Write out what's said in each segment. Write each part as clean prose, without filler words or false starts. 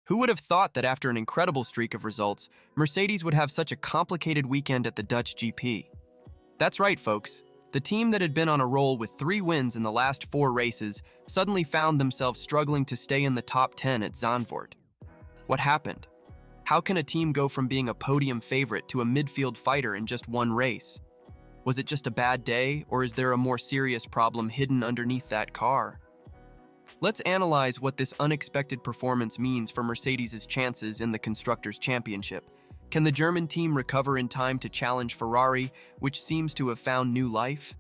Who would have thought that after an incredible streak of results, Mercedes would have such a complicated weekend at the Dutch GP? That's right, folks. The team that had been on a roll with 3 wins in the last 4 races suddenly found themselves struggling to stay in the top 10 at Zandvoort. What happened? How can a team go from being a podium favorite to a midfield fighter in just one race? Was it just a bad day, or is there a more serious problem hidden underneath that car? Let's analyze what this unexpected performance means for Mercedes' chances in the Constructors' Championship. Can the German team recover in time to challenge Ferrari, which seems to have found new life?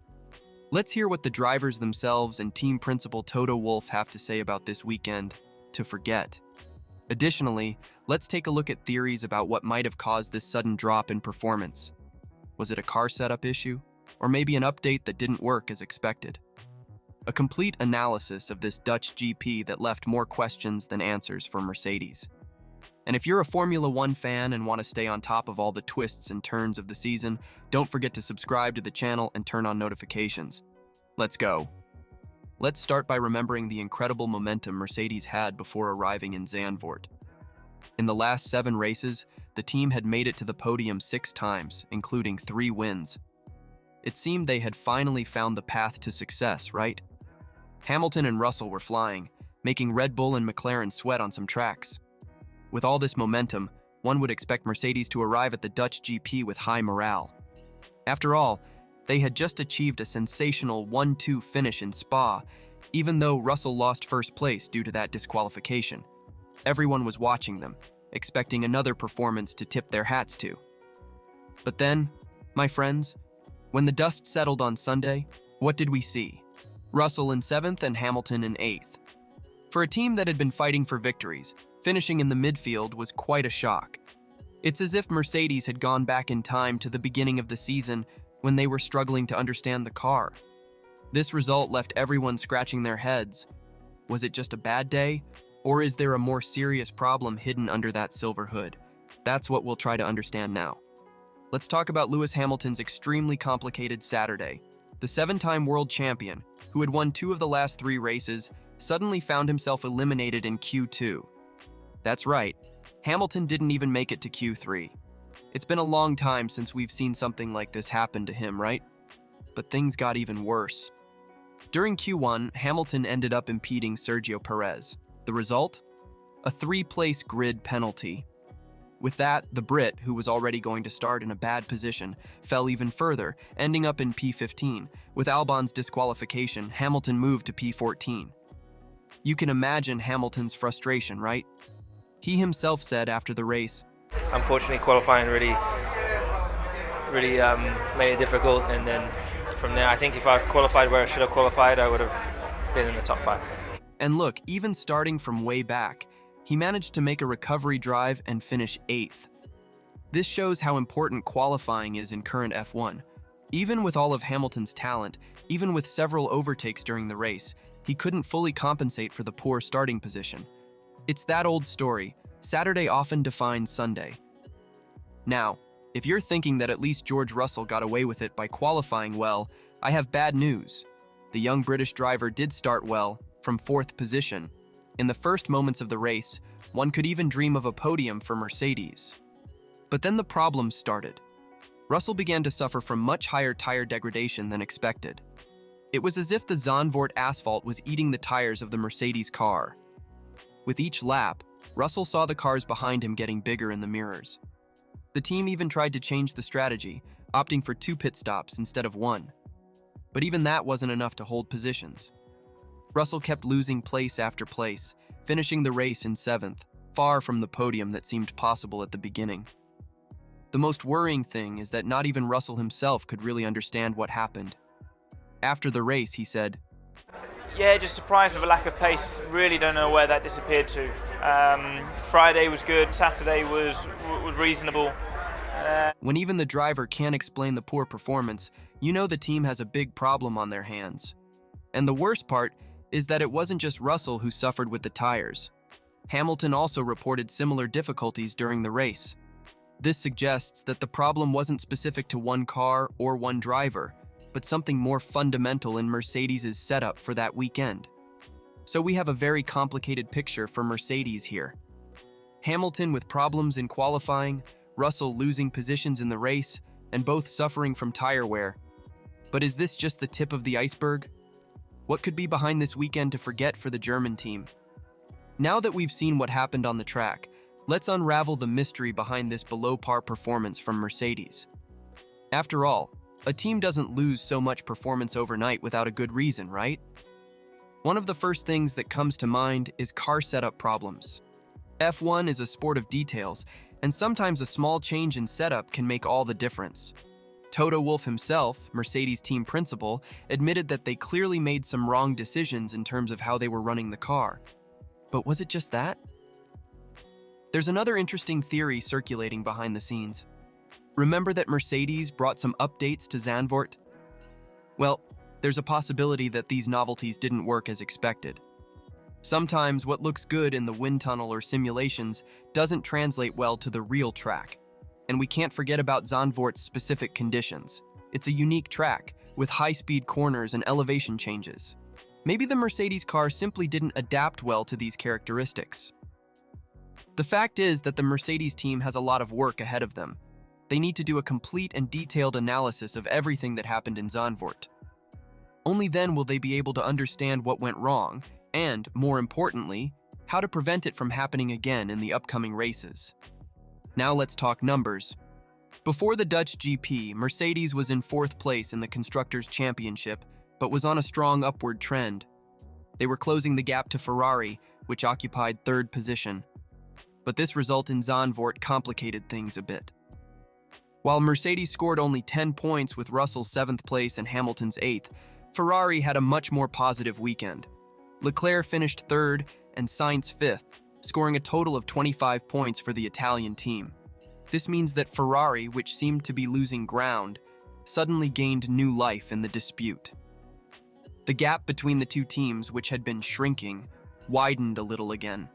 Let's hear what the drivers themselves and team principal Toto Wolff have to say about this weekend to forget. Additionally, let's take a look at theories about what might have caused this sudden drop in performance. Was it a car setup issue? Or maybe an update that didn't work as expected? A complete analysis of this Dutch GP that left more questions than answers for Mercedes. And if you're a Formula One fan and want to stay on top of all the twists and turns of the season, don't forget to subscribe to the channel and turn on notifications. Let's go. Let's start by remembering the incredible momentum Mercedes had before arriving in Zandvoort. In the last 7 races, the team had made it to the podium 6 times, including 3 wins. It seemed they had finally found the path to success, right? Hamilton and Russell were flying, making Red Bull and McLaren sweat on some tracks. With all this momentum, one would expect Mercedes to arrive at the Dutch GP with high morale. After all, they had just achieved a sensational 1-2 finish in Spa, even though Russell lost first place due to that disqualification. Everyone was watching them, expecting another performance to tip their hats to. But then, my friends, when the dust settled on Sunday, what did we see? Russell in 7th and Hamilton in 8th. For a team that had been fighting for victories, finishing in the midfield was quite a shock. It's as if Mercedes had gone back in time to the beginning of the season when they were struggling to understand the car. This result left everyone scratching their heads. Was it just a bad day, or is there a more serious problem hidden under that silver hood? That's what we'll try to understand now. Let's talk about Lewis Hamilton's extremely complicated Saturday. The 7-time world champion, who had won 2 of the last 3 races, suddenly found himself eliminated in Q2. That's right, Hamilton didn't even make it to Q3. It's been a long time since we've seen something like this happen to him, right? But things got even worse. During Q1, Hamilton ended up impeding Sergio Perez. The result? A 3-place grid penalty. With that, the Brit, who was already going to start in a bad position, fell even further, ending up in P15. With Albon's disqualification, Hamilton moved to P14. You can imagine Hamilton's frustration, right? He himself said after the race, "Unfortunately, qualifying really made it difficult, and then from there, I think if I qualified where I should have qualified, I would have been in the top 5. And look, even starting from way back, he managed to make a recovery drive and finish 8th. This shows how important qualifying is in current F1. Even with all of Hamilton's talent, even with several overtakes during the race, he couldn't fully compensate for the poor starting position. It's that old story. Saturday often defines Sunday. Now, if you're thinking that at least George Russell got away with it by qualifying well, I have bad news. The young British driver did start well, from 4th position. In the first moments of the race, one could even dream of a podium for Mercedes. But then the problems started. Russell began to suffer from much higher tire degradation than expected. It was as if the Zandvoort asphalt was eating the tires of the Mercedes car. With each lap, Russell saw the cars behind him getting bigger in the mirrors. The team even tried to change the strategy, opting for 2 pit stops instead of 1. But even that wasn't enough to hold positions. Russell kept losing place after place, finishing the race in 7th, far from the podium that seemed possible at the beginning. The most worrying thing is that not even Russell himself could really understand what happened. After the race, he said, "Yeah, just surprised with a lack of pace. Really don't know where that disappeared to. Friday was good, Saturday was reasonable." When even the driver can't explain the poor performance, you know the team has a big problem on their hands. And the worst part is that it wasn't just Russell who suffered with the tires. Hamilton also reported similar difficulties during the race. This suggests that the problem wasn't specific to one car or one driver, but something more fundamental in Mercedes' setup for that weekend. So we have a very complicated picture for Mercedes here. Hamilton with problems in qualifying, Russell losing positions in the race, and both suffering from tire wear. But is this just the tip of the iceberg? What could be behind this weekend to forget for the German team? Now that we've seen what happened on the track, let's unravel the mystery behind this below-par performance from Mercedes. After all, a team doesn't lose so much performance overnight without a good reason, right? One of the first things that comes to mind is car setup problems. F1 is a sport of details, and sometimes a small change in setup can make all the difference. Toto Wolff himself, Mercedes team principal, admitted that they clearly made some wrong decisions in terms of how they were running the car. But was it just that? There's another interesting theory circulating behind the scenes. Remember that Mercedes brought some updates to Zandvoort? Well, there's a possibility that these novelties didn't work as expected. Sometimes what looks good in the wind tunnel or simulations doesn't translate well to the real track. And we can't forget about Zandvoort's specific conditions. It's a unique track, with high-speed corners and elevation changes. Maybe the Mercedes car simply didn't adapt well to these characteristics. The fact is that the Mercedes team has a lot of work ahead of them. They need to do a complete and detailed analysis of everything that happened in Zandvoort. Only then will they be able to understand what went wrong, and, more importantly, how to prevent it from happening again in the upcoming races. Now let's talk numbers. Before the Dutch GP, Mercedes was in 4th place in the Constructors' Championship, but was on a strong upward trend. They were closing the gap to Ferrari, which occupied 3rd position. But this result in Zandvoort complicated things a bit. While Mercedes scored only 10 points with Russell's 7th place and Hamilton's 8th, Ferrari had a much more positive weekend. Leclerc finished 3rd and Sainz 5th, scoring a total of 25 points for the Italian team. This means that Ferrari, which seemed to be losing ground, suddenly gained new life in the dispute. The gap between the two teams, which had been shrinking, widened a little again.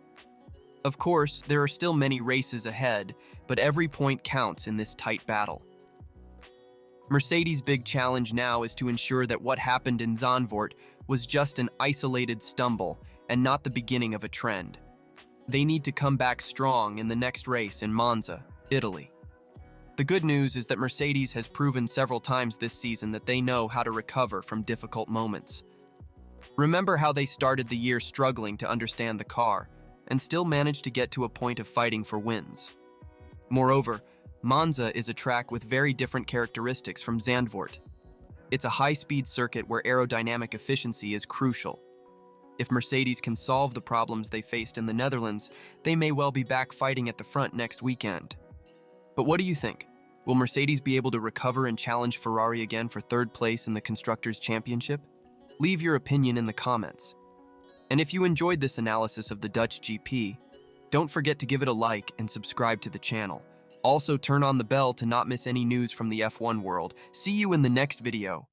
Of course, there are still many races ahead, but every point counts in this tight battle. Mercedes' big challenge now is to ensure that what happened in Zandvoort was just an isolated stumble and not the beginning of a trend. They need to come back strong in the next race in Monza, Italy. The good news is that Mercedes has proven several times this season that they know how to recover from difficult moments. Remember how they started the year struggling to understand the car and still managed to get to a point of fighting for wins. Moreover, Monza is a track with very different characteristics from Zandvoort. It's a high-speed circuit where aerodynamic efficiency is crucial. If Mercedes can solve the problems they faced in the Netherlands, they may well be back fighting at the front next weekend. But what do you think? Will Mercedes be able to recover and challenge Ferrari again for 3rd place in the Constructors' Championship? Leave your opinion in the comments. And if you enjoyed this analysis of the Dutch GP, don't forget to give it a like and subscribe to the channel. Also turn on the bell to not miss any news from the F1 world. See you in the next video.